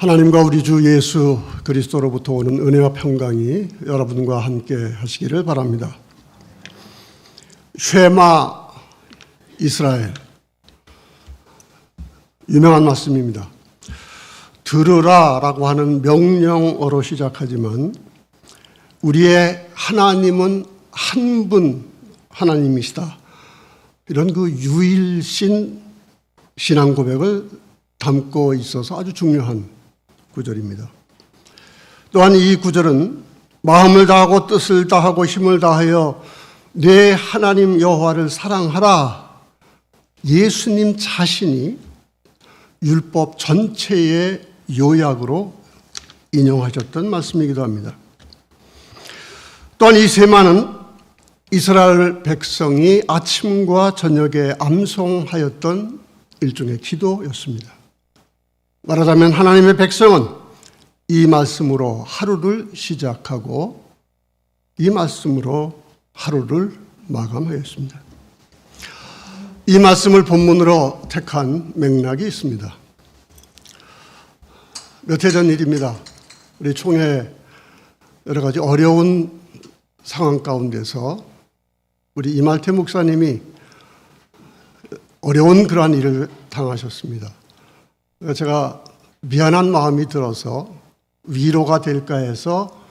하나님과 우리 주 예수 그리스도로부터 오는 은혜와 평강이 여러분과 함께 하시기를 바랍니다. 쉐마 이스라엘, 유명한 말씀입니다. 들으라라고 하는 명령어로 시작하지만 우리의 하나님은 한 분 하나님이시다, 이런 그 유일신 신앙 고백을 담고 있어서 아주 중요한 구절입니다. 또한 이 구절은 마음을 다하고 뜻을 다하고 힘을 다하여 내 하나님 여호와를 사랑하라, 예수님 자신이 율법 전체의 요약으로 인용하셨던 말씀이기도 합니다. 또한 이 세마는 이스라엘 백성이 아침과 저녁에 암송하였던 일종의 기도였습니다. 말하자면 하나님의 백성은 이 말씀으로 하루를 시작하고 이 말씀으로 하루를 마감하였습니다. 이 말씀을 본문으로 택한 맥락이 있습니다. 몇 해 전 일입니다. 우리 총회 여러 가지 어려운 상황 가운데서 우리 이말태 목사님이 어려운 그러한 일을 당하셨습니다. 제가 미안한 마음이 들어서 위로가 될까 해서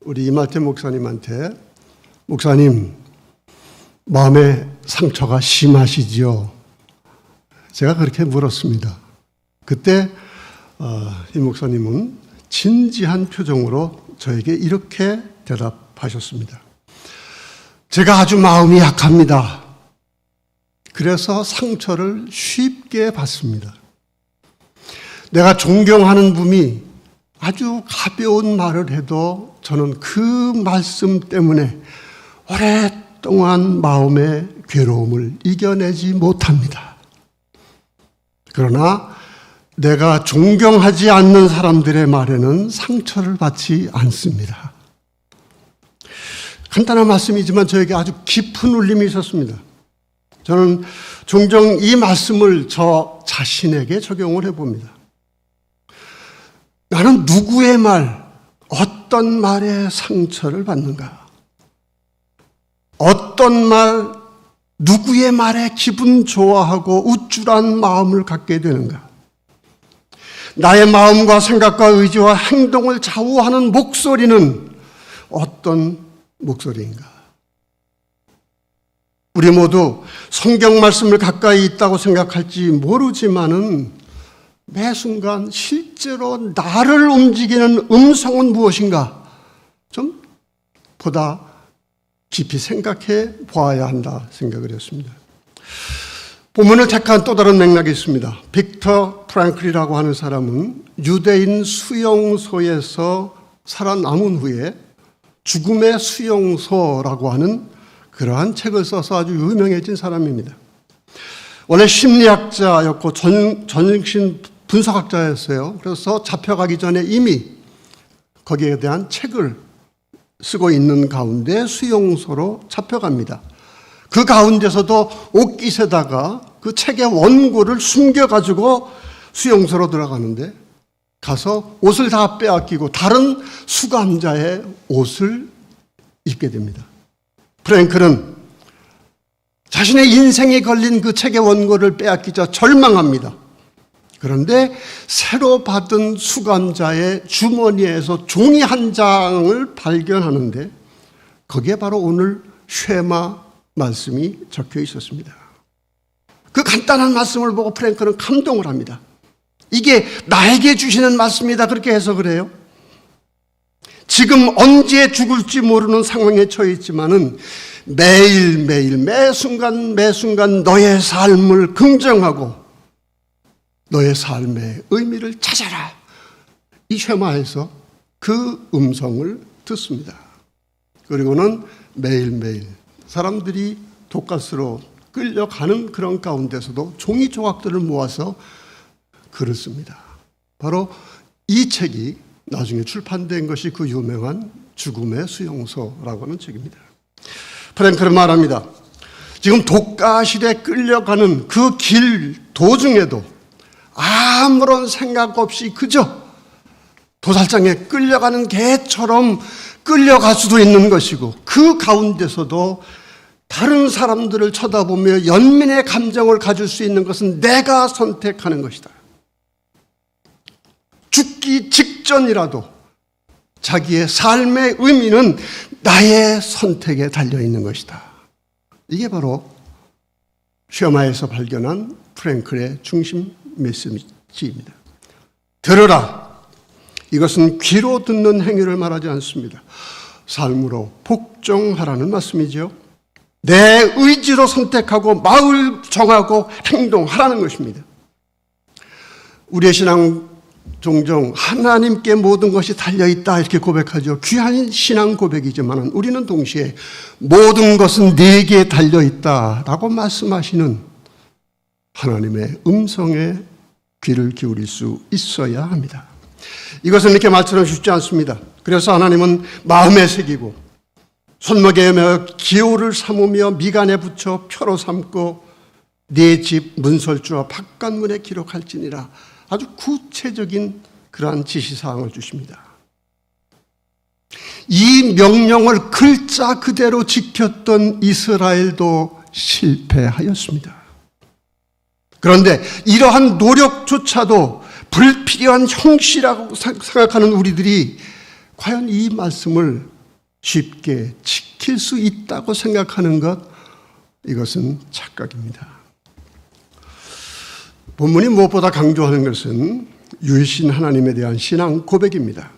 우리 이말태 목사님한테, 목사님, 마음의 상처가 심하시지요? 제가 그렇게 물었습니다. 그때 이 목사님은 진지한 표정으로 저에게 이렇게 대답하셨습니다. 제가 아주 마음이 약합니다. 그래서 상처를 쉽게 받습니다. 내가 존경하는 분이 아주 가벼운 말을 해도 저는 그 말씀 때문에 오랫동안 마음의 괴로움을 이겨내지 못합니다. 그러나 내가 존경하지 않는 사람들의 말에는 상처를 받지 않습니다. 간단한 말씀이지만 저에게 아주 깊은 울림이 있었습니다. 저는 종종 이 말씀을 저 자신에게 적용을 해봅니다. 나는 누구의 말, 어떤 말에 상처를 받는가? 어떤 말, 누구의 말에 기분 좋아하고 우쭐한 마음을 갖게 되는가? 나의 마음과 생각과 의지와 행동을 좌우하는 목소리는 어떤 목소리인가? 우리 모두 성경 말씀을 가까이 있다고 생각할지 모르지만은 매 순간 실제로 나를 움직이는 음성은 무엇인가? 좀 보다 깊이 생각해 보아야 한다 생각을 했습니다. 본문을 택한 또 다른 맥락이 있습니다. 빅터 프랑클이라고 하는 사람은 유대인 수용소에서 살아남은 후에 죽음의 수용소라고 하는 그러한 책을 써서 아주 유명해진 사람입니다. 원래 심리학자였고 전신 분석학자였어요. 그래서 잡혀가기 전에 이미 거기에 대한 책을 쓰고 있는 가운데 수용소로 잡혀갑니다. 그 가운데서도 옷깃에다가 그 책의 원고를 숨겨가지고 수용소로 들어가는데, 가서 옷을 다 빼앗기고 다른 수감자의 옷을 입게 됩니다. 프랭클은 자신의 인생에 걸린 그 책의 원고를 빼앗기자 절망합니다. 그런데 새로 받은 수감자의 주머니에서 종이 한 장을 발견하는데 거기에 바로 오늘 쉐마 말씀이 적혀 있었습니다. 그 간단한 말씀을 보고 프랭클은 감동을 합니다. 이게 나에게 주시는 말씀이다, 그렇게 해석을 해요. 지금 언제 죽을지 모르는 상황에 처해 있지만은 매일매일 매순간 너의 삶을 긍정하고 너의 삶의 의미를 찾아라, 이 쉐마에서 그 음성을 듣습니다. 그리고는 매일매일 사람들이 독가스로 끌려가는 그런 가운데서도 종이 조각들을 모아서 글을 씁니다. 바로 이 책이 나중에 출판된 것이 그 유명한 죽음의 수용소라고 하는 책입니다. 프랭클은 말합니다. 지금 독가실에 끌려가는 그 길 도중에도 아무런 생각 없이 그저 도살장에 끌려가는 개처럼 끌려갈 수도 있는 것이고, 그 가운데서도 다른 사람들을 쳐다보며 연민의 감정을 가질 수 있는 것은 내가 선택하는 것이다. 죽기 직전이라도 자기의 삶의 의미는 나의 선택에 달려있는 것이다. 이게 바로 쉐마에서 발견한 프랭클의 중심 메시지입니다. 들으라. 이것은 귀로 듣는 행위를 말하지 않습니다. 삶으로 복종하라는 말씀이죠. 내 의지로 선택하고 마음을 정하고 행동하라는 것입니다. 우리의 신앙 종종 하나님께 모든 것이 달려있다 이렇게 고백하죠. 귀한 신앙 고백이지만 우리는 동시에 모든 것은 내게 달려있다라고 말씀하시는 하나님의 음성에 귀를 기울일 수 있어야 합니다. 이것은 이렇게 말처럼 쉽지 않습니다. 그래서 하나님은 마음에 새기고 손목에 매어 기호를 삼으며 미간에 붙여 표로 삼고 네 집 문설주와 바깥문에 기록할지니라, 아주 구체적인 그러한 지시사항을 주십니다. 이 명령을 글자 그대로 지켰던 이스라엘도 실패하였습니다. 그런데 이러한 노력조차도 불필요한 형식이라고 생각하는 우리들이 과연 이 말씀을 쉽게 지킬 수 있다고 생각하는 것, 이것은 착각입니다. 본문이 무엇보다 강조하는 것은 유일신 하나님에 대한 신앙 고백입니다.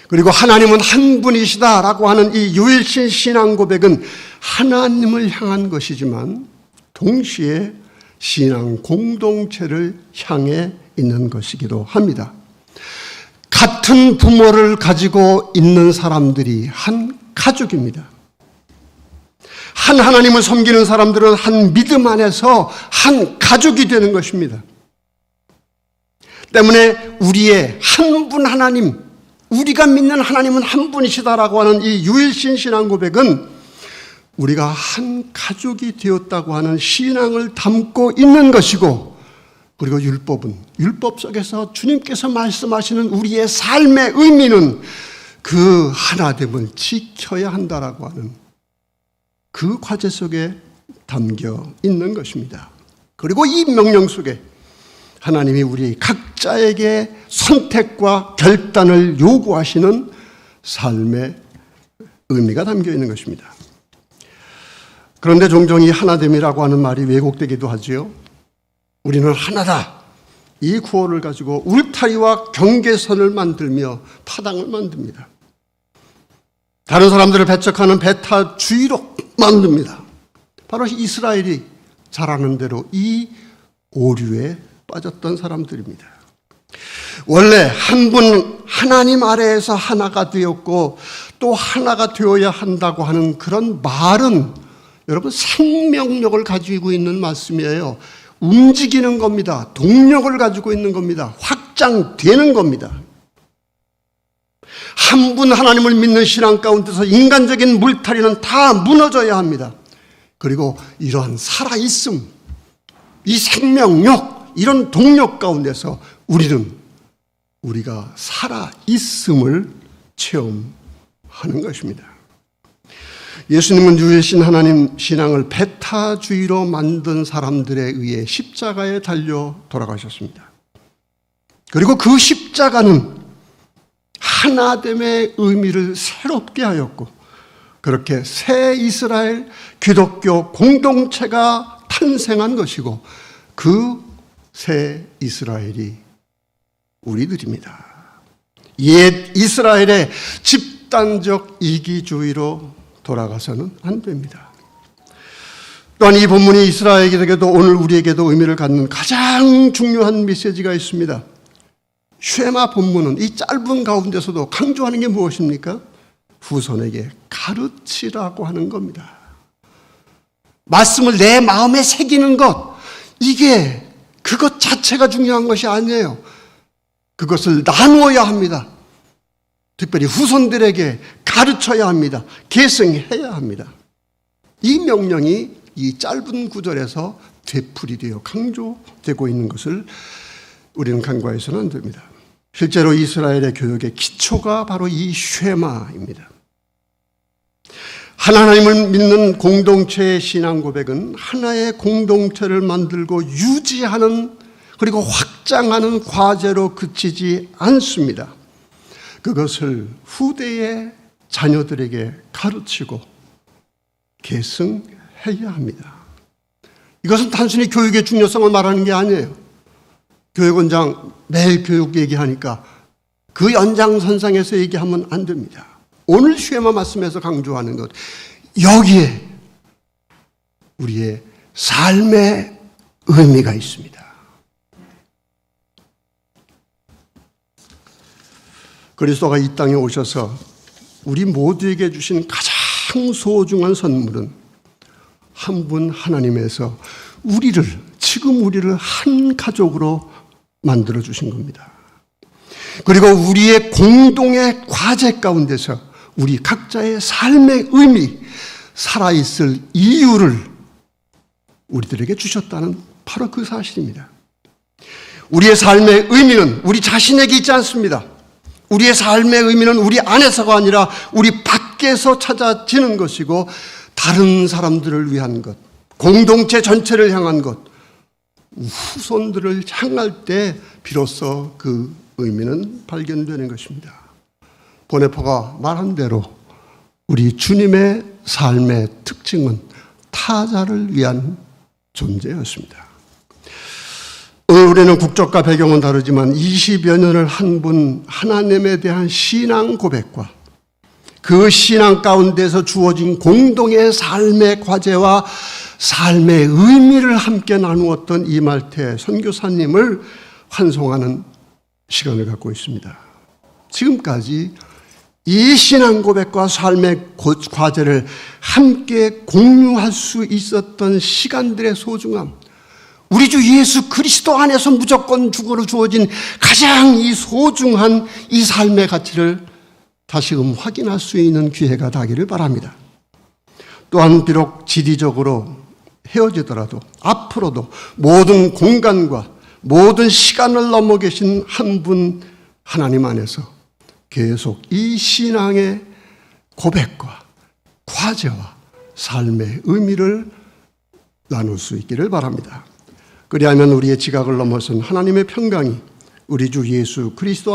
그리고 하나님은 한 분이시다라고 하는 이 유일신 신앙 고백은 하나님을 향한 것이지만 동시에 신앙 공동체를 향해 있는 것이기도 합니다. 같은 부모를 가지고 있는 사람들이 한 가족입니다. 한 하나님을 섬기는 사람들은 한 믿음 안에서 한 가족이 되는 것입니다. 때문에 우리의 한 분 하나님, 우리가 믿는 하나님은 한 분이시다라고 하는 이 유일신 신앙 고백은 우리가 한 가족이 되었다고 하는 신앙을 담고 있는 것이고, 그리고 율법은 율법 속에서 주님께서 말씀하시는 우리의 삶의 의미는 그 하나됨을 지켜야 한다라고 하는 그 과제 속에 담겨 있는 것입니다. 그리고 이 명령 속에 하나님이 우리 각자에게 선택과 결단을 요구하시는 삶의 의미가 담겨 있는 것입니다. 그런데 종종 이 하나됨이라고 하는 말이 왜곡되기도 하지요. 우리는 하나다. 이 구호를 가지고 울타리와 경계선을 만들며 파당을 만듭니다. 다른 사람들을 배척하는 배타주의로 만듭니다. 바로 이스라엘이 잘하는 대로 이 오류에 빠졌던 사람들입니다. 원래 한 분 하나님 아래에서 하나가 되었고 또 하나가 되어야 한다고 하는 그런 말은 여러분 생명력을 가지고 있는 말씀이에요. 움직이는 겁니다. 동력을 가지고 있는 겁니다. 확장되는 겁니다. 한 분 하나님을 믿는 신앙 가운데서 인간적인 물타리는 다 무너져야 합니다. 그리고 이러한 살아있음, 이 생명력, 이런 동력 가운데서 우리가 살아있음을 체험하는 것입니다. 예수님은 유일신 하나님 신앙을 배타주의로 만든 사람들에 의해 십자가에 달려 돌아가셨습니다. 그리고 그 십자가는 하나됨의 의미를 새롭게 하였고, 그렇게 새 이스라엘 기독교 공동체가 탄생한 것이고, 그 새 이스라엘이 우리들입니다. 옛 이스라엘의 집단적 이기주의로 돌아가서는 안 됩니다. 또한 이 본문이 이스라엘에게도 오늘 우리에게도 의미를 갖는 가장 중요한 메시지가 있습니다. 쉐마 본문은 이 짧은 가운데서도 강조하는 게 무엇입니까? 후손에게 가르치라고 하는 겁니다. 말씀을 내 마음에 새기는 것, 이게 그것 자체가 중요한 것이 아니에요. 그것을 나누어야 합니다. 특별히 후손들에게 가르쳐야 합니다. 계승해야 합니다. 이 명령이 이 짧은 구절에서 되풀이되어 강조되고 있는 것을 우리는 간과해서는 안 됩니다. 실제로 이스라엘의 교육의 기초가 바로 이 쉐마입니다. 하나님을 믿는 공동체의 신앙 고백은 하나의 공동체를 만들고 유지하는 그리고 확장하는 과제로 그치지 않습니다. 그것을 후대의 자녀들에게 가르치고 계승해야 합니다. 이것은 단순히 교육의 중요성을 말하는 게 아니에요. 교육원장 매일 교육 얘기하니까 그 연장선상에서 얘기하면 안 됩니다. 오늘 쉐마 말씀에서 강조하는 것, 여기에 우리의 삶의 의미가 있습니다. 그리스도가 이 땅에 오셔서 우리 모두에게 주신 가장 소중한 선물은 한 분 하나님에서 지금 우리를 한 가족으로 만들어 주신 겁니다. 그리고 우리의 공동의 과제 가운데서 우리 각자의 삶의 의미, 살아있을 이유를 우리들에게 주셨다는 바로 그 사실입니다. 우리의 삶의 의미는 우리 자신에게 있지 않습니다. 우리의 삶의 의미는 우리 안에서가 아니라 우리 밖에서 찾아지는 것이고 다른 사람들을 위한 것, 공동체 전체를 향한 것, 후손들을 향할 때 비로소 그 의미는 발견되는 것입니다. 보네포가 말한 대로 우리 주님의 삶의 특징은 타자를 위한 존재였습니다. 오늘 우리는 국적과 배경은 다르지만 20여 년을 한 분 하나님에 대한 신앙 고백과 그 신앙 가운데서 주어진 공동의 삶의 과제와 삶의 의미를 함께 나누었던 이말태 선교사님을 환송하는 시간을 갖고 있습니다. 지금까지 이 신앙 고백과 삶의 과제를 함께 공유할 수 있었던 시간들의 소중함, 우리 주 예수 그리스도 안에서 무조건 죽어로 주어진 가장 이 소중한 이 삶의 가치를 다시금 확인할 수 있는 기회가 되기를 바랍니다. 또한 비록 지리적으로 헤어지더라도 앞으로도 모든 공간과 모든 시간을 넘어 계신 한 분 하나님 안에서 계속 이 신앙의 고백과 과제와 삶의 의미를 나눌 수 있기를 바랍니다. 그리하면 우리의 지각을 넘어선 하나님의 평강이 우리 주 예수 그리스도 안에